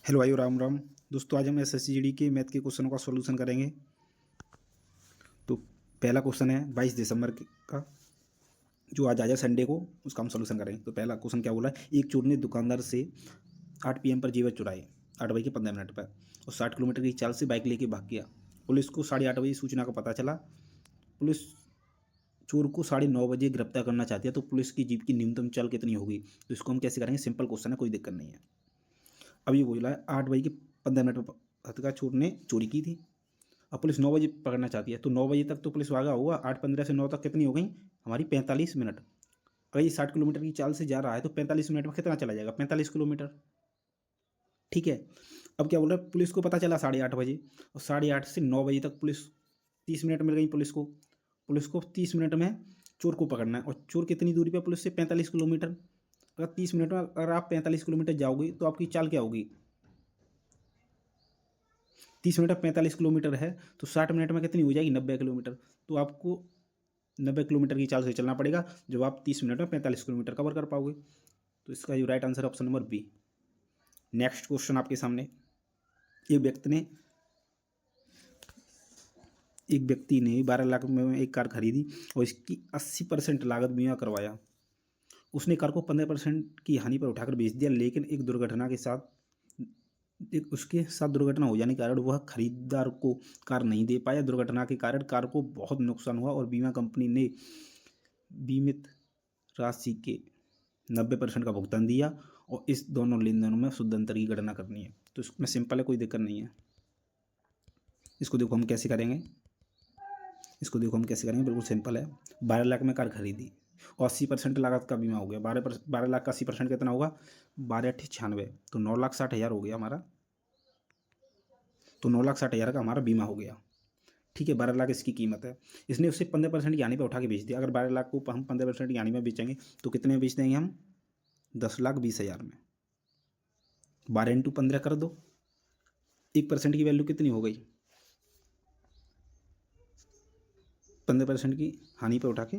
Hello भाइयों, राम राम। दोस्तों, आज हम एसएससी जीडी के मैथ के क्वेश्चनों का सॉल्यूशन करेंगे। तो पहला क्वेश्चन है 22 दिसंबर का, जो आज आया संडे को, उसका हम सॉल्यूशन करेंगे। तो पहला क्वेश्चन क्या बोला है, एक चोर ने दुकानदार से 8 PM पर जेवर चुराए 8 बज के 15 मिनट पर और 60 किलोमीटर की चाल से बाइक लेके भाग गया। पुलिस को 8:30 बजे सूचना का पता चला। पुलिस चोर को 9:30 बजे गिरफ्तार करना चाहती है, तो पुलिस की जीप की न्यूनतम चाल कितनी होगी? तो इसको हम कैसे करेंगे? सिंपल क्वेश्चन है, कोई दिक्कत नहीं है। अब ये बोला है 8 बज के 15 मिनट पर हत्या चोर ने चोरी की थी। अब पुलिस 9 बजे पकड़ना चाहती है, तो 9 बजे तक तो पुलिस भागा होगा। 8:15 से 9 तक कितनी हो गई हमारी? 45 मिनट। अगर ये 60 किलोमीटर की चाल से जा रहा है तो 45 मिनट में कितना चला जाएगा? 45 किलोमीटर। ठीक है। अब क्या बोल रहा है, पुलिस को पता चला 8:30 बजे, और 8:30 से 9 बजे तक पुलिस 30 मिनट मिल गई पुलिस को। पुलिस को 30 मिनट में चोर को पकड़ना है, और चोर कितनी दूरी पर पुलिस से? 45 किलोमीटर। अगर 30 मिनट में अगर आप 45 किलोमीटर जाओगे तो आपकी चाल क्या होगी? 30 मिनट में 45 किलोमीटर है, तो 60 मिनट में कितनी हो जाएगी? 90 किलोमीटर। तो आपको 90 किलोमीटर की चाल से चलना पड़ेगा, जब आप 30 मिनट में 45 किलोमीटर कवर कर पाओगे। तो इसका जो राइट आंसर है option number B. Next question आपके सामने। एक व्यक्ति ने एक व्यक्ति ने 12 लाख में एक कार खरीदी और इसकी 80% लागत बीमा करवाया। उसने कार को 15% की हानि पर उठाकर बेच दिया, लेकिन उसके साथ दुर्घटना हो जाने के कारण वह खरीदार को कार नहीं दे पाया। दुर्घटना के कारण कार को बहुत नुकसान हुआ और बीमा कंपनी ने बीमित राशि के 90% का भुगतान दिया, और इस दोनों लेन देनों में शुद्ध अंतर की गणना करनी है। तो इसमें सिंपल है, कोई दिक्कत नहीं है। इसको देखो हम कैसे करेंगे। बिल्कुल सिंपल है। 12 लाख में कार खरीदी और 80% लागत का बीमा हो गया। 12 लाख का 80% कितना होगा? 12×96, तो 9,60,000 हो गया हमारा। तो 9,60,000 का हमारा बीमा हो गया। ठीक है, 12 लाख इसकी कीमत है। इसने उसे 15% की हानि पर उठा के बेच दिया। अगर 12 लाख को हम 15% की हानि में बेचेंगे तो कितने में बेच देंगे हम? 10,20,000 में। 12 × 15 कर दो, 1% की वैल्यू कितनी हो गई? 15% की हानि पर उठा के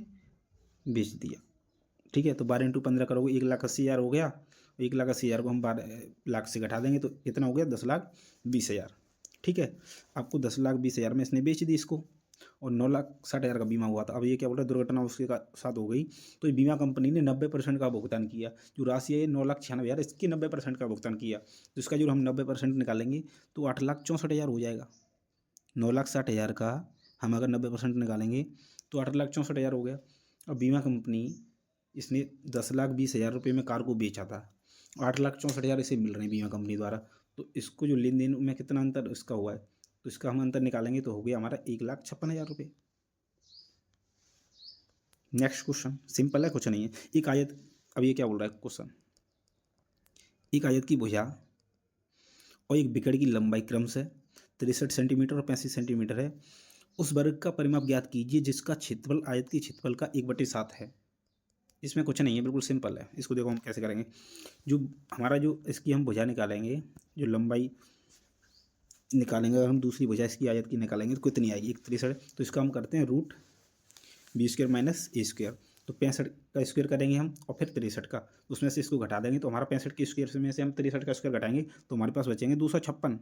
बेच दिया। ठीक है, तो 12 × 15 करोगे 1,80,000 हो गया। 1,80,000 को हम 12 लाख से घटा देंगे तो कितना हो गया? 10,20,000। ठीक है, आपको 10,20,000 में इसने बेच दी इसको, और 9,60,000 का बीमा हुआ था। अब ये क्या बोल रहा है, दुर्घटना उसके साथ हो गई, तो ये बीमा कंपनी ने 90% का भुगतान किया। जो राशि है ये 9,96,000, इसकी 90% का भुगतान किया। तो इसका जो हम 90% निकालेंगे तो 8,64,000 हो जाएगा। 9,60,000 का हम अगर 90% निकालेंगे तो 8,64,000 हो गया। अब बीमा कंपनी, इसने 10,20,000 रुपये में कार को बेचा था, 8,64,000 इसे मिल रहे हैं बीमा कंपनी द्वारा। तो इसको जो लेन देन में कितना अंतर इसका हुआ है, तो इसका हम अंतर निकालेंगे तो हो गया हमारा 1,56,000 रुपये। नेक्स्ट क्वेश्चन सिंपल है, कुछ नहीं है। एक आयत, अब ये क्या बोल रहा है क्वेश्चन, एक आयत की भुजा और एक बिकड़ की लंबाई क्रमशः 63 सेंटीमीटर और 65 सेंटीमीटर है। उस वर्ग का परिमाप ज्ञात कीजिए जिसका क्षेत्रफल आयत के क्षेत्रफल का 1/7 है। इसमें कुछ नहीं है, बिल्कुल सिंपल है। इसको देखो हम कैसे करेंगे। जो हमारा जो इसकी हम भुजा निकालेंगे, जो लंबाई निकालेंगे, अगर हम दूसरी भुजा इसकी आयत की निकालेंगे तो कितनी आएगी? 1/63। तो इसका हम करते हैं √b² माइनस a²। तो 65 का स्क्वायर करेंगे हम, और फिर 63 का, उसमें से इसको घटा देंगे तो हमारा 65 के स्क्वायर में से हम 63 का स्क्वायर घटाएंगे तो हमारे पास बचेंगे 256।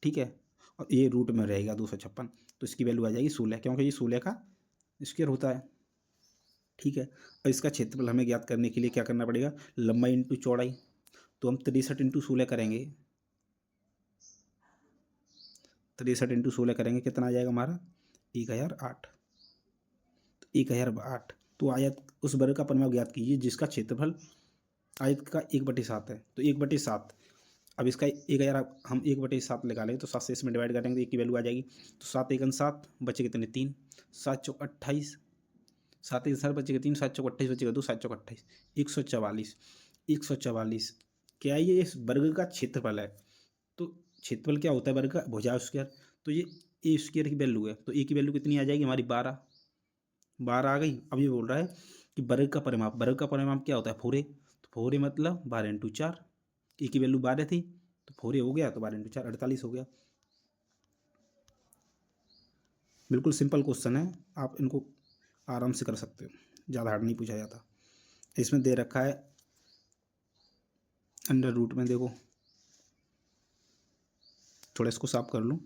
ठीक है, और ये रूट में रहेगा 256, तो इसकी वैल्यू आ जाएगी 16, क्योंकि ये 16 का स्क्वायर होता है। ठीक है, और इसका क्षेत्रफल हमें ज्ञात करने के लिए क्या करना पड़ेगा? लंबाई इंटू चौड़ाई। तो हम 63 × 16 करेंगे। 63 × 16 करेंगे, कितना आ जाएगा हमारा? 1,008। 1,008। तो आयत उस वर्ग का परिमाप ज्ञात कीजिए जिसका क्षेत्रफल आयत का 1/7 है। तो 1/7, अब इसका 1,000 हम 1/7 निकालेंगे तो 7 से इसमें डिवाइड करेंगे तो एक की वैल्यू आ जाएगी। तो 7 × 7 बचे कितने? 3। 7 × 28, 7 × 7 बचेगा 3, 7 × 28 बचेगा 2, 7 × 28, 144। 144 क्या ये इस वर्ग का क्षेत्रफल है? तो क्षेत्रफल क्या होता है वर्ग का? भुजा स्क्वायर। तो ये a² की वैल्यू है, तो a की वैल्यू कितनी आ जाएगी हमारी? 12। 12 आ गई। अब ये बोल रहा है कि वर्ग का परिमाप क्या होता है? 4a। तो 4a मतलब 12 × 4, ए की वैल्यू 12 थी तो 4a हो गया, तो 12 × 4 48 हो गया। बिल्कुल सिंपल क्वेश्चन है, आप इनको आराम से कर सकते हो, ज़्यादा हार्ड नहीं पूछा जाता। इसमें दे रखा है अंडर रूट में, देखो थोड़ा इसको साफ कर लूँ।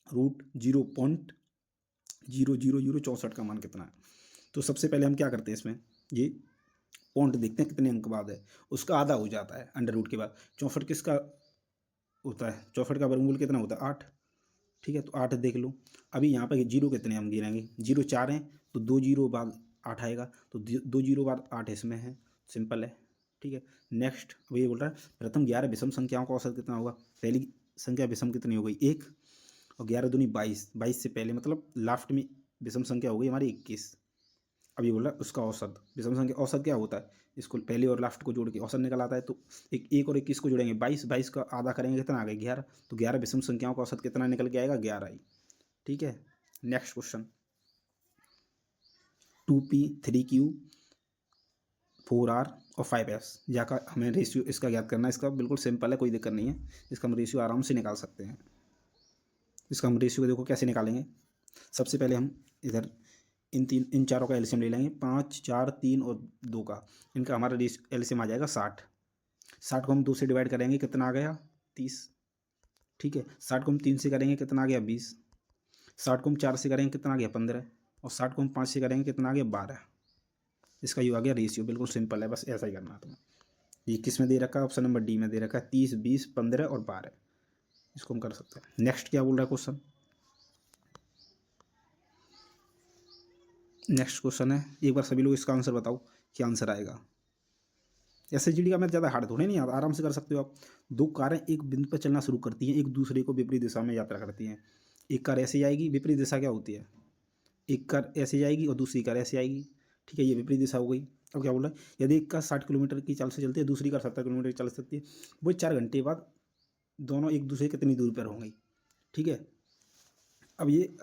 रूट 0.000064 का मान कितना है? तो सबसे पहले हम क्या करते हैं, इसमें ये पॉइंट देखते हैं कितने अंक बाद है, उसका आधा हो जाता है अंडर रूट के बाद। 64 किसका होता है? 64 का वर्गमूल कितना होता है? 8। ठीक है, तो 8 देख लो। अभी यहाँ पर जीरो कितने हम गिनेंगे? 0 4 हैं, तो 2 जीरो बाद 8 आएगा, तो 2 जीरो बाद 8 इसमें है, सिंपल है। ठीक है, नेक्स्ट अब ये बोल रहा है प्रथम 11 विषम संख्याओं का औसत कितना होगा? पहली संख्या विषम कितनी हो गई? 1, और 11 दूनी 22, 22 से पहले मतलब लास्ट में विषम संख्या हो गई हमारी 21। अब ये बोल रहा है उसका औसत, विषम संख्या औसत क्या होता है? इसको पहले और लास्ट को जोड़ के औसत निकल आता है। तो एक और 21 को जोड़ेंगे 22, 22 का आधा करेंगे कितना आ गया? 11। तो 11 विषम संख्याओं का औसत कितना निकल के आएगा? 11 ही। ठीक है, next question 2p 3q 4r और 5s जाकर हमें रेशियो इसका ज्ञात करना है। इसका बिल्कुल सिंपल है, कोई दिक्कत नहीं है, इसका हम रेशियो आराम से निकाल सकते हैं। इसका हम रेशियो देखो कैसे निकालेंगे। सबसे पहले हम इधर इन चारों का एलसीएम ले लेंगे, 5 4 3 और 2 का, इनका हमारा एलसीएम आ जाएगा 60। 60 को हम 2 से डिवाइड करेंगे, कितना आ गया? 30। ठीक है, 60 को हम 3 से करेंगे, कितना आ गया? 20। 60 को हम 4 से करेंगे, कितना आ गया? 15। और 60 को हम 5 से करेंगे, कितना आ गया? 12। इसका ये आ गया रेशियो, बिल्कुल सिंपल है, बस ऐसा ही करना है तुम्हें। ये किस में दे रखा है? ऑप्शन नंबर डी में दे रखा है, 30 20 15 और 12। इसको हम कर सकते हैं। नेक्स्ट क्या बोल रहा है क्वेश्चन? नेक्स्ट क्वेश्चन है, एक बार सभी लोग इसका आंसर बताओ, क्या आंसर आएगा? एसएचजीडी का मैं ज़्यादा हार्ड थोड़े नहीं आता, आराम से कर सकते हो आप। दो कारें एक बिंदु पर चलना शुरू करती हैं, एक दूसरे को विपरीत दिशा में यात्रा करती हैं। एक कार ऐसे जाएगी, विपरीत दिशा क्या होती है? एक कार ऐसे जाएगी और दूसरी कार ऐसे आएगी। ठीक है, ये विपरीत दिशा हो गई। अब क्या बोल रहा है? यदि एक कार 60 किलोमीटर की चाल से चलती है, दूसरी कार 70 किलोमीटर की चाल से चलती है, वो 4 घंटे बाद दोनों एक दूसरे कितनी दूरी पर होंगी? ठीक है, अब ये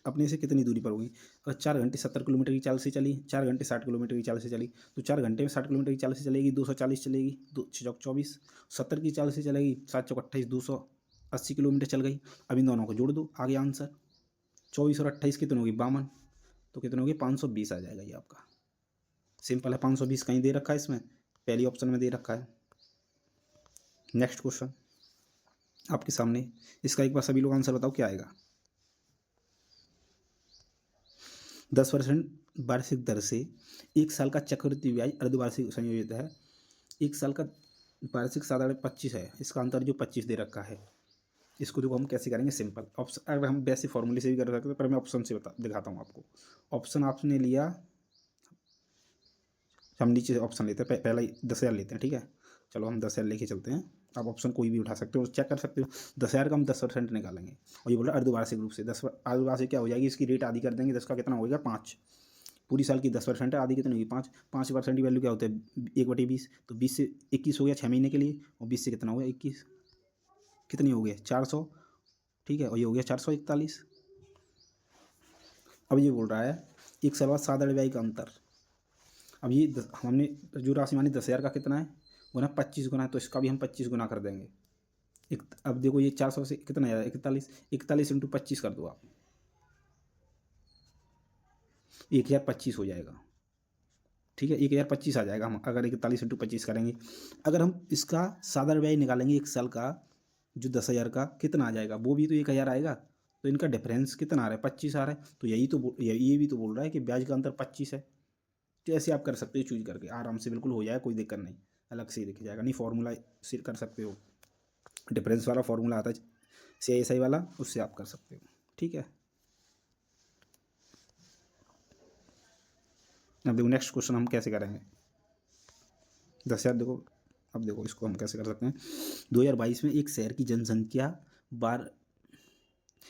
अपने से कितनी दूरी पर होगी? अगर 4 घंटे 70 किलोमीटर की चाल से चली, 4 घंटे 60 किलोमीटर की चाल से चली, तो 4 घंटे में 60 किलोमीटर की चाल से चलेगी, 240 चलेगी, 2 चौक 24। 70 की चाल से चलेगी, 7 चौक 28, 280 किलोमीटर चल गई। अब इन दोनों को जोड़ दो, आ गया आंसर। 24 और 28 कितने होगी? 52। तो कितने होगी? 520 आ जाएगा ये आपका। सिंपल है, 520 कहीं दे रखा है इसमें, पहली ऑप्शन में दे रखा है। नेक्स्ट क्वेश्चन आपके सामने, इसका एक बार सभी लोग आंसर बताओ क्या आएगा? 10% वार्षिक दर से एक साल का चक्रवृद्धि ब्याज अर्धवार्षिक संयोजित है। एक साल का वार्षिक साधारण 25 है, इसका अंतर जो 25 दे रखा है, इसको देखो हम कैसे करेंगे। सिंपल ऑप्शन, अगर हम वैसे फॉर्मूले से भी कर सकते हैं, पर मैं ऑप्शन से दिखाता हूँ आपको। ऑप्शन आपने लिया, हम नीचे से ऑप्शन लेते हैं, पहला 10,000 लेते हैं। ठीक है, चलो हम 10,000 लेके चलते हैं। आप ऑप्शन कोई भी उठा सकते हो, चेक कर सकते हो। 10,000 का हम 10% निकालेंगे, और ये बोल रहा है अर्धवार्षिक रूप से। 10 अर्धवार्षिक क्या हो जाएगी? इसकी रेट आधी कर देंगे, 10 का कितना होगा? 5। पूरी साल की 10% है, आधी कितनी होगी? 5। 5% की वैल्यू क्या होता है? 1/20। तो 20 से 21 हो गया 6 महीने के लिए, और 20 से कितना हो गया? 21। कितनी हो गया? 400। ठीक है, और ये हो गया 441। अब ये बोल रहा है एक साल बाद साधारण ब्याज का अंतर। अब ये हमने जो राशि मानी 10,000 का कितना है? गुना 25 गुना है, तो इसका भी हम 25 गुना कर देंगे। अब देखो ये 400 से कितना आया? 41। 41 इंटू 25 कर दो आप, 1025 हो जाएगा। ठीक है, 1025 आ जाएगा। हम अगर 41 इंटू 25 करेंगे, अगर हम इसका साधारण ब्याज निकालेंगे एक साल का, जो 10,000 का कितना आ जाएगा? वो भी तो 1,000 आएगा। तो इनका डिफरेंस कितना आ रहा है? 25 आ रहा है। तो ये भी तो बोल रहा है कि ब्याज का अंतर 25 है। तो ऐसे आप कर सकते हो, चूज करके आराम से बिल्कुल हो जाएगा, कोई दिक्कत नहीं। अलग से ही देखा जाएगा, नहीं फॉर्मूला से कर सकते हो, डिफरेंस वाला फॉर्मूला आता है CISI वाला, उससे आप कर सकते हो। ठीक है, अब देखो नेक्स्ट क्वेश्चन हम कैसे करेंगे। 10,000 देखो, अब देखो इसको हम कैसे कर सकते हैं। 2022 में एक शहर की जनसंख्या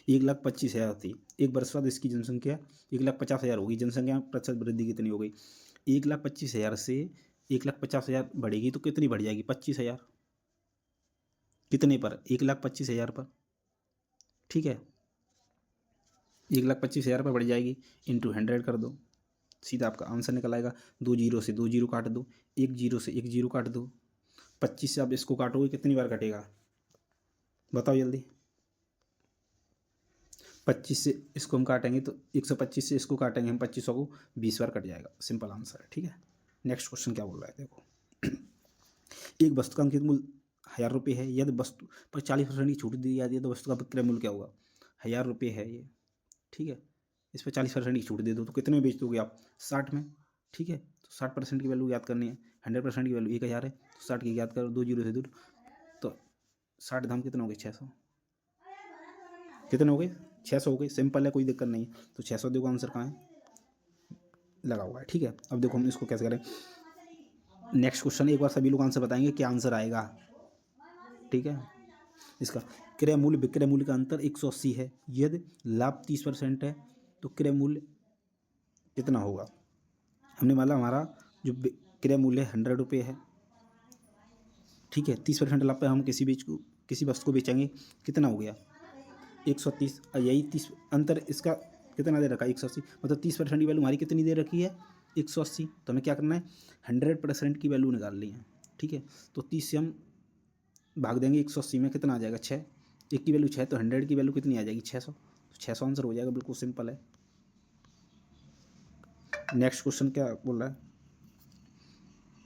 1,25,000 थी। एक वर्ष बाद इसकी जनसंख्या 1,50,000 होगी। जनसंख्या में प्रतिशत वृद्धि कितनी हो गई? 1,25,000 से 1,50,000 बढ़ेगी, तो कितनी बढ़ जाएगी? 25,000। कितने पर? 1,25,000 पर। ठीक है, 1,25,000 पर बढ़ जाएगी, इंटू 100 कर दो, सीधा आपका आंसर निकल आएगा। 2 जीरो से 2 जीरो काट दो, 1 जीरो से 1 जीरो काट दो। 25 से आप इसको काटोगे, कितनी बार कटेगा? बताओ जल्दी। 25 से इसको हम काटेंगे तो 125 से इसको काटेंगे हम 2500 को, 20 बार कट जाएगा। सिंपल आंसर है। ठीक है, नेक्स्ट क्वेश्चन क्या बोल रहा है देखो। एक वस्तु का अंकित मूल्य 1000 रुपये है, यदि वस्तु पर 40% की छूट दी जाती है तो वस्तु का विक्रय मूल्य क्या होगा? 1000 रुपये है ये, ठीक है, इस पर 40% की छूट दे दो तो कितने में बेच दोगे आप? 60 में, ठीक है। तो 60% की वैल्यू याद करनी है, 100% की वैल्यू 1000 है तो 60 की याद करो, 2 जीरो से दूर, तो 60 धाम कितने हो गए? 600। कितने हो गए? 600 हो गए, सिंपल है, कोई दिक्कत नहीं। तो 600 देखो आंसर कहाँ है, लगा हुआ है, ठीक है। अब देखो हम इसको कैसे करें। नेक्स्ट क्वेश्चन एक बार सभी लोग आंसर बताएंगे, क्या आंसर आएगा, ठीक है। इसका क्रय मूल्य विक्रय मूल्य का अंतर 180 है, यदि लाभ 30% है तो क्रय मूल्य कितना होगा? हमने माना हमारा जो क्रय मूल्य 100 रुपये है, ठीक है, 30% लाभ पे हम किसी वस्तु को बेचेंगे, कितना हो गया? 130। यही 30 अंतर इसका कितना दे रखा है? 180, मतलब 30% की वैल्यू हमारी कितनी दे रखी है? 180। तो हमें क्या करना है? 100% की वैल्यू निकालनी है, ठीक है। तो 30 से हम भाग देंगे 180 में, कितना आ जाएगा? 6। एक की वैल्यू 6 तो 100 की वैल्यू कितनी आ जाएगी? 600। तो 600 आंसर हो जाएगा, बिल्कुल सिंपल है। नेक्स्ट क्वेश्चन क्या बोल रहा है,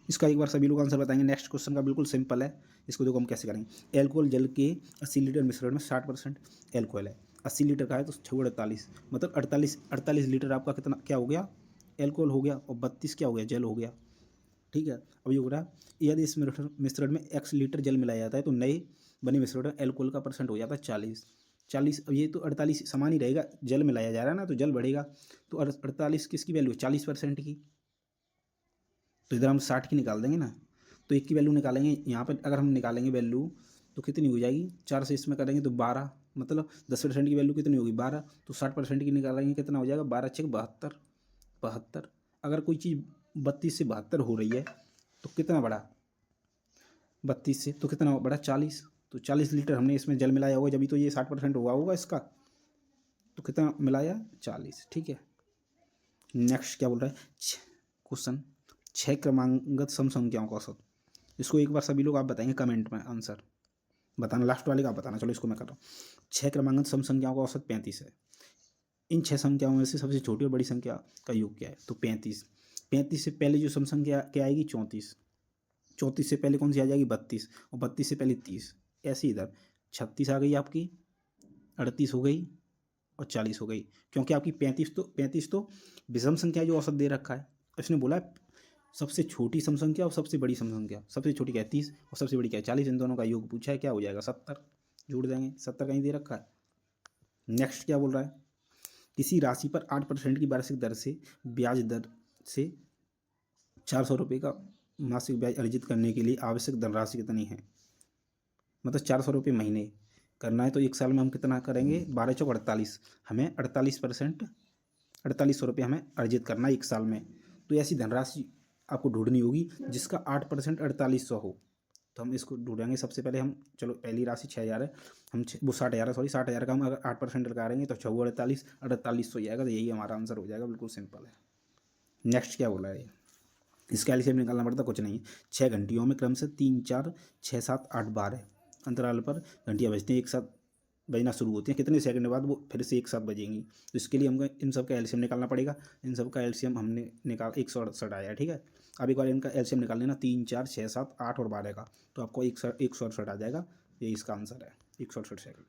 इसका एक बार सभी लोग आंसर बताएंगे। नेक्स्ट क्वेश्चन का बिल्कुल सिंपल है, इसको देखो हम कैसे करेंगे। एल्कोहल जल के 80 लीटर मिश्रण में 60% एल्कोहल है, 80 लीटर का है तो 6 48, मतलब 48 लीटर आपका कितना क्या हो गया? एल्कोहल हो गया, और 32 क्या हो गया? जल हो गया, ठीक है। अब ये हो रहा है, यदि इस मिश्रण में x लीटर जल मिलाया जाता है तो नए बने मिश्रण में एल्कोहल का परसेंट हो जाता है 40। अब ये तो 48 समान ही रहेगा, जल मिलाया जा रहा है ना तो जल बढ़ेगा। तो 48 किसकी वैल्यू है? 40% की। तो इधर हम 60 की निकाल देंगे ना, तो एक की वैल्यू निकालेंगे यहाँ पर, अगर हम निकालेंगे वैल्यू तो कितनी हो जाएगी? 4 से इसमें करेंगे तो 12, मतलब 10% की वैल्यू कितनी होगी? 12। तो 60% की निकालेंगे, कितना हो जाएगा? 12 छः 72, 72। अगर कोई चीज़ 32 से 72 हो रही है तो कितना बढ़ा? 32 से तो कितना बढ़ा? 40। तो 40 लीटर हमने इसमें जल मिलाया होगा, जब तो ये 60% हुआ होगा इसका, तो कितना मिलाया? 40, ठीक है। नेक्स्ट क्या बोल रहा है क्वेश्चन, 6 क्रमांकगत सम संख्याओं का औसत। इसको एक बार सभी लोग आप बताएंगे कमेंट में आंसर बताना, लास्ट वाले का आप बताना। चलो इसको मैं कर रहा हूँ। 6 क्रमांकगत सम संख्याओं का औसत 35 है। इन 6 संख्याओं में से सबसे छोटी और बड़ी संख्या का योग क्या है? तो 35। 35 से पहले जो सम संख्या क्या आएगी? 34। 34 से पहले कौन सी आ जाएगी? 32। और 32 से पहले 30। ऐसे इधर 36 आ गई आपकी, 38 हो गई और 40 हो गई, क्योंकि आपकी 35 तो विषम संख्या जो औसत दे रखा है। इसने बोला है सबसे छोटी सम संख्या और सबसे बड़ी सम संख्या। सबसे छोटी क्या है? 30, और सबसे बड़ी क्या है? 40। इन दोनों का योग पूछा है, क्या हो जाएगा? 70। जोड़ देंगे, 70 कहीं दे रखा है। नेक्स्ट क्या बोल रहा है, किसी राशि पर 8% की वार्षिक दर से ब्याज दर से 400 रुपये का मासिक ब्याज अर्जित करने के लिए आवश्यक धनराशि कितनी है? मतलब 400 रुपये महीने करना है तो एक साल में हम कितना करेंगे? 12 चौक 48, हमें 48%, 4800 रुपये हमें अर्जित करना है एक साल में। तो ऐसी धनराशि आपको ढूंढनी होगी जिसका 8% 4800 हो। तो हम इसको ढूंढेंगे। सबसे पहले हम, चलो पहली राशि 6000 है, हम वो 60,000 है, सॉरी 60,000 का हम अगर 8% लगाएंगे तो 6 48, 4800 जाएगा। तो यही हमारा आंसर हो जाएगा, बिल्कुल सिंपल है। नेक्स्ट क्या बोला है ये, इसका एलसीएम निकालना पड़ता कुछ नहीं। 6 घंटियों में क्रम से 3 4 6 7 8 12 अंतराल पर घंटियाँ बजती हैं, एक साथ बजना शुरू होती हैं। कितने सेकंड बाद वो फिर से एक साथ बजेंगी। तो इसके लिए हमको इन सब का एलसीएम निकालना पड़ेगा। इन सब का एलसीएम हमने निकाल 168 आया, ठीक है। अब एक बार इनका एलसीएम निकाल लेना, 3 4 6 7 8 और 12 का, तो आपको 168 आ जाएगा। ये इसका आंसर है, 168 सेकंड।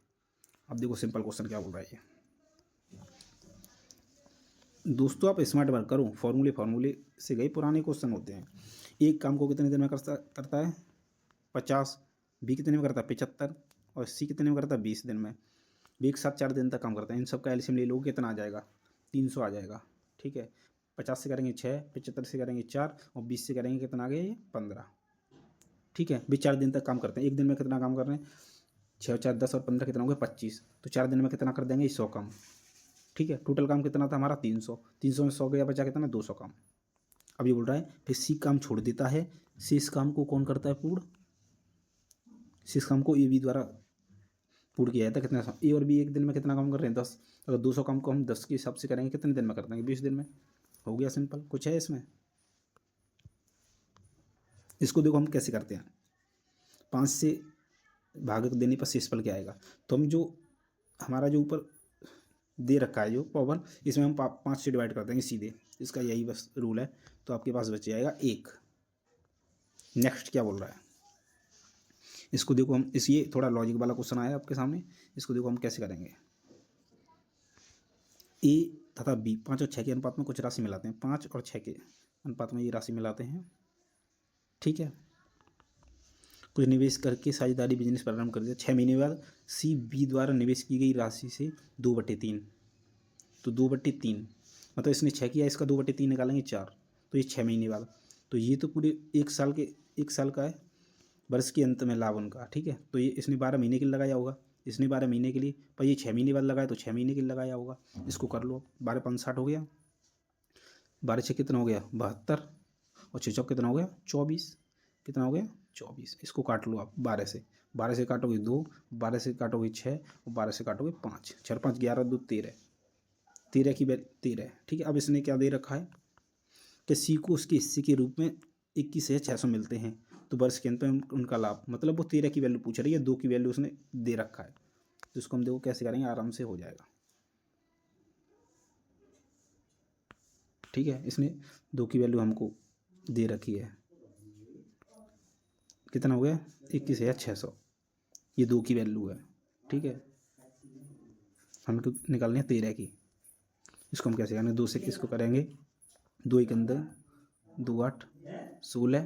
अब देखो सिंपल क्वेश्चन क्या बोल रहा है ये। दोस्तों आप स्मार्ट वर्क करो, फार्मूले से गए पुराने क्वेश्चन होते हैं। एक काम को कितने दिन में करता है? 50। बी कितने में करता है? 75। और सी कितने में करता है? 20 दिन में। भी एक साथ 4 दिन तक काम करता है। इन सब का एलसीएम ले लोगे कितना आ जाएगा? 300 आ जाएगा, ठीक है। 50 से करेंगे 6, 75 से करेंगे 4 और 20 से करेंगे कितना आ गया ये? 15, ठीक है। भी 4 दिन तक काम करते हैं। एक दिन में कितना काम कर रहे हैं? 6 4 10 और 15 कितना हो गया? 25। तो 4 दिन में कितना कर देंगे? 100 काम, ठीक है। टोटल काम कितना था हमारा? 300। 300 में 100 गया, बचा कितना? 200 काम। अब ये बोल रहा है फिर सी काम छोड़ देता है, शेष काम को कौन करता है पूर्ण? शेष काम को ए बी द्वारा पूर्ण किया जाता है। कितना? ए और बी एक दिन में कितना काम कर रहे हैं? 10। अगर 200 काम को हम 10 के हिसाब से करेंगे कितने दिन में कर देंगे? 20 दिन में। हो गया सिंपल, कुछ है इसमें? इसको देखो हम कैसे करते हैं। 5 से भाग देने पर शेषफल क्या आएगा? तो हम जो हमारा जो ऊपर दे रखा है जो पावर, इसमें हम 5 से डिवाइड कर देंगे सीधे। इसका यही बस रूल है। तो आपके पास बच जाएगा 1। नेक्स्ट क्या बोल रहा है, इसको देखो हम ये थोड़ा लॉजिक वाला क्वेश्चन आया आपके सामने, इसको देखो हम कैसे करेंगे। ए तथा बी 5 और 6 के अनुपात में कुछ राशि मिलाते हैं, 5 और 6 के अनुपात में ये राशि मिलाते हैं, ठीक है। कुछ निवेश करके साझेदारी बिजनेस प्रारंभ कर दिया। 6 महीने बाद सी बी द्वारा निवेश की गई राशि से 2/3, तो 2/3 मतलब इसने 6 किया, इसका 2/3 निकालेंगे 4, तो ये 6 महीने बाद। तो ये तो पूरे 1 साल का है, वर्ष के अंत में लाभ उनका, ठीक है। तो ये इसने 12 महीने के लिए लगाया होगा, इसने 12 महीने के लिए, पर ये 6 महीने बाद लगाया तो 6 महीने के लिए लगाया होगा। इसको कर लो, 12 5 60 हो गया, 12 6 कितना हो गया 72, और 6 चौक कितना हो गया 24, कितना हो गया 24। इसको काट लो आप 12 से, 12 से काटोगे 2, 12 से काटोगे 6, और 12 से काटोगे 5, 4 5 11 2 13, 13 की 13, ठीक है। अब इसने क्या दे रखा है कि सी को उसके हिस्से के रूप में 21,600 मिलते हैं, तो वर्ष के अंत में उनका लाभ, मतलब वो 13 की वैल्यू पूछ रही है, 2 की वैल्यू उसने दे रखा है। तो इसको हम देखो कैसे करेंगे, आराम से हो जाएगा, ठीक है। इसने 2 की वैल्यू हमको दे रखी है, कितना हो गया 21,600, ये 2 की वैल्यू है, ठीक है। हमको निकालनी है 13 की, इसको हम कैसे करेंगे, 2 से किसको करेंगे, 2 1 अंदर 2 8 16,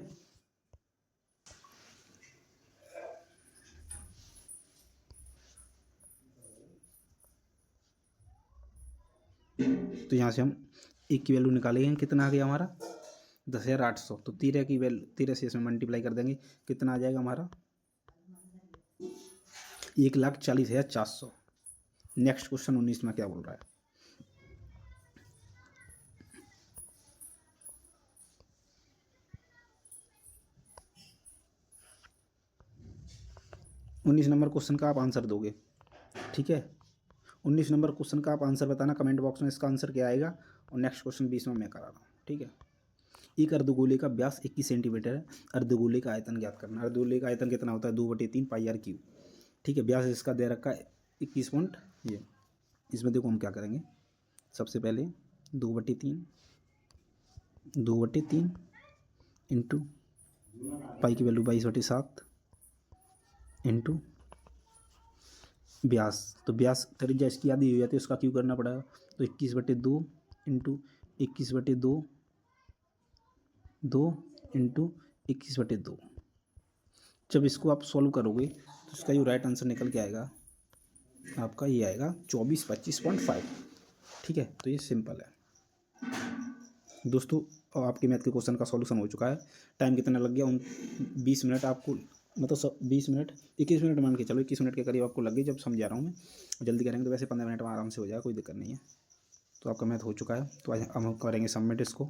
तो यहाँ से हम 1 की वैल्यू निकालेंगे, कितना आ गया हमारा 10,800, तो 13 की वैल्यू 13 से इसमें मल्टीप्लाई कर देंगे, कितना आ जाएगा हमारा 1,40,400। नेक्स्ट क्वेश्चन 19 में क्या बोल रहा है, उन्नीस नंबर क्वेश्चन का आप आंसर दोगे, ठीक है। 19 नंबर क्वेश्चन का आप आंसर बताना कमेंट बॉक्स में, इसका आंसर क्या आएगा, और नेक्स्ट क्वेश्चन 20 में मैं करा रहा हूँ, ठीक है। एक अर्धगोले का व्यास 21 सेंटीमीटर है, अर्धगोले का आयतन ज्ञात करना। अर्धगोले का आयतन कितना होता है 2/3 पाई आर क्यूब, ठीक है। व्यास इसका दे रखा है 21 पॉइंट, ये इसमें देखो हम क्या करेंगे, सबसे पहले 2/3 इंटू पाई की वैल्यू 22/7 इंटू व्यास, तो व्यास त्रिज्या इसकी आधी हो जाती है, उसका क्यों करना पड़ेगा, तो 21/2 इंटू 21/2 इंटू 21/2। जब इसको आप सॉल्व करोगे तो इसका जो राइट आंसर निकल के आएगा आपका, ये आएगा 2425.5, ठीक है। तो ये सिंपल है दोस्तों, और आपके मैथ के क्वेश्चन का सॉल्यूशन हो चुका है। टाइम कितना लग गया 20 मिनट आपको, मतलब 20 मिनट 21 मिनट मान के चलो, 21 मिनट के करीब आपको लग गई, जब समझा रहा हूँ मैं। जल्दी करेंगे तो वैसे 15 मिनट में आराम से हो जाएगा, कोई दिक्कत नहीं है। तो आपका मैथ हो चुका है, तो आज हम करेंगे सबमिट इसको।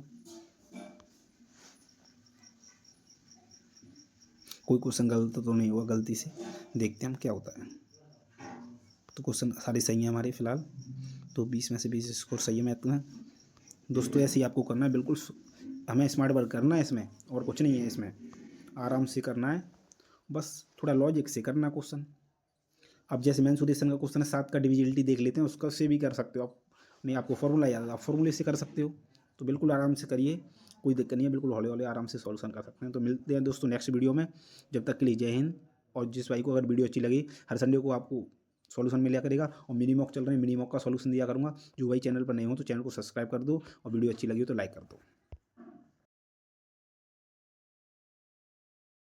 कोई क्वेश्चन गलत तो नहीं हुआ गलती से, देखते हैं हम क्या होता है। तो क्वेश्चन सारे सही हैं हमारे फिलहाल, तो 20 में से 20 स्कोर सही है मैथ में दोस्तों। ऐसे ही आपको करना है, बिल्कुल हमें स्मार्ट वर्क करना है इसमें, और कुछ नहीं है इसमें, आराम से करना है, बस थोड़ा लॉजिक से करना क्वेश्चन। अब जैसे मेंसुरेशन का क्वेश्चन है, 7 का डिविजिबिलिटी देख लेते हैं, उसका से भी कर सकते हो आप, नहीं आपको फॉर्मूला याद है आप फॉर्मूले से कर सकते हो। तो बिल्कुल आराम से करिए, कोई दिक्कत नहीं है, बिल्कुल हौले हौले आराम से सॉल्यूशन कर सकते हैं। तो मिलते हैं दोस्तों नेक्स्ट वीडियो में, जब तक के लिए जय हिंद। और जिस भाई को अगर वीडियो अच्छी लगी, हर संडे को आपको सॉल्यूशन मिला करेगा, और मिनी मॉक चल रहे हैं, मिनी मॉक का सॉल्यूशन दिया करूँगा। जो भाई चैनल पर नहीं हो तो चैनल को सब्सक्राइब कर दो, और वीडियो अच्छी लगी हो तो लाइक कर दो।